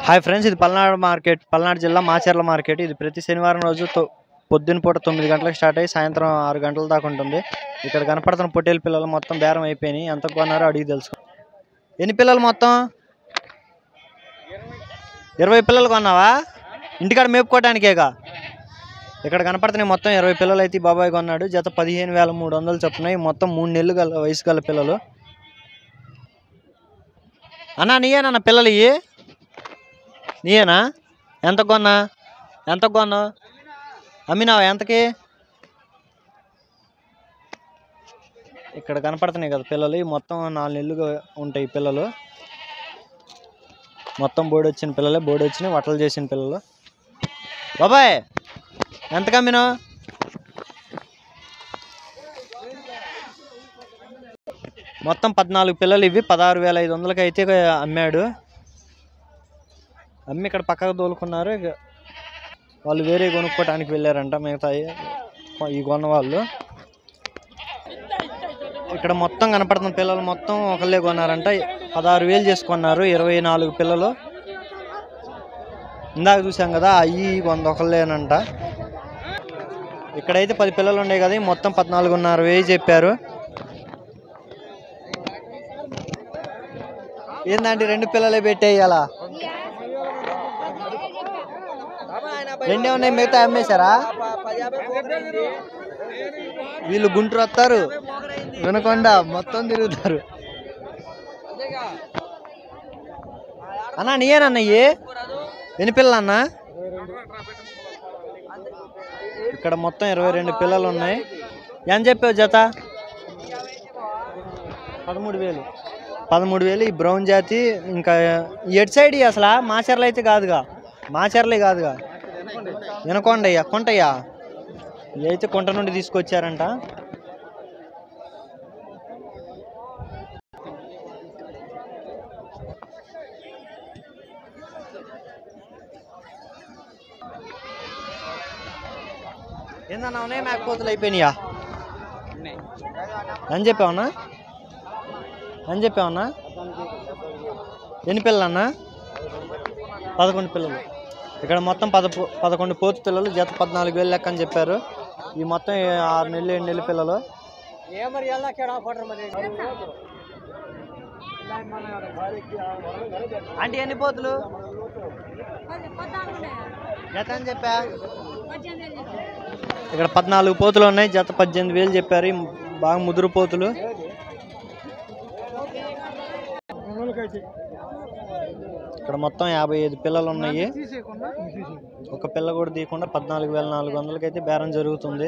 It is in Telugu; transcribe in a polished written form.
హాయ్ ఫ్రెండ్స్, ఇది పల్నాడు జిల్లా మాచర్ల మార్కెట్. ఇది ప్రతి శనివారం రోజు పొద్దున్న పూట 9 గంటలకు స్టార్ట్ అయ్యి సాయంత్రం 6 గంటల దాకా ఉంటుంది. ఇక్కడ కనపడుతున్న పొట్టేలు పిల్లలు మొత్తం బేరం అయిపోయినాయి. ఎంత కొన్నారో అడిగి తెలుసుకో. ఎన్ని పిల్లలు మొత్తం? 20 పిల్లలు కొన్నావా? ఇంటికాడ మేపుకోవడానికేగా. ఇక్కడ కనపడుతున్నాయి మొత్తం 20 పిల్లలు అయితే బాబాయ్ కొన్నాడు. జత 15,300 చెప్తున్నాయి. మొత్తం 3 నెలలు గల వయసు గల పిల్లలు. అన్నా నీయేనా పిల్లలు? ఇవి నీయేనా? ఎంత కొన్నావు? అమ్మినావా? ఎంతకి? ఇక్కడ కనపడుతున్నాయి కదా పిల్లలు. మొత్తం 4 నెలలుగా ఉంటాయి పిల్లలు. మొత్తం బోర్డు వచ్చిన పిల్లలే, బోర్డు వచ్చినాయి వట్టలు చేసిన పిల్లలు. బాబాయ్ ఎంతకు అమ్మినావు? మొత్తం 14 పిల్లలు. ఇవి 16,500కి అయితే అమ్మాడు. అమ్మి ఇక్కడ పక్కకు తోలుకున్నారు. వాళ్ళు వేరే కొనుక్కోవడానికి వెళ్ళారంట మిగతా ఈ కొన్న వాళ్ళు. ఇక్కడ మొత్తం కనపడుతున్న పిల్లలు మొత్తం ఒకళ్ళే కొన్నారంట. 16,000 చేసుకున్నారు. 24 పిల్లలు. ఇందాక చూసాం కదా, అవి ఒకళ్ళేనంట. ఇక్కడైతే 10 పిల్లలు ఉన్నాయి కదా, మొత్తం 14,500 చెప్పారు. ఏందంటే 2 పిల్లలే పెట్టేయాలా? 2 ఉన్నాయి, మిగతా అమ్మేశారా? వీళ్ళు గుంటూరు వస్తారు, వినకొండ మొత్తం తిరుగుతారు. అన్నా నీయేనన్నయ్యి? ఎన్ని పిల్లలు అన్నా? ఇక్కడ మొత్తం 22 పిల్లలు ఉన్నాయి. ఎంత చెప్పావు జత? 13,000. ఈ బ్రౌన్ జాతి. ఇంకా ఎటు సైడ్ అసలు మాచర్లు అయితే కాదుగా, మాచర్లే కాదుగా, వినకొండయ్యా, కొంటయ్యా. ఇవి అయితే కొంట నుండి తీసుకొచ్చారంట. ఏందన్నా ఉన్నాయి? మేకపోతులు అయిపోయినాయా? అని చెప్పావన్నా? ఎన్ని పిల్లలు అన్నా? 11 పిల్లలు. ఇక్కడ మొత్తం 11 పోతు పిల్లలు. జత 14,000 లెక్క అని చెప్పారు. ఈ మొత్తం 6 నెలలు 7 నెలల పిల్లలు. అంటే ఎన్ని పోతులు జత అని చెప్పా? ఇక్కడ 14 పోతులు ఉన్నాయి. జత 18,000 చెప్పారు. బాగా ముదురు పోతులు. ఇక్కడ మొత్తం 55 పిల్లలు ఉన్నాయి. ఒక పిల్ల కూడా తీయకుండా 14,400కి అయితే బేరం జరుగుతుంది.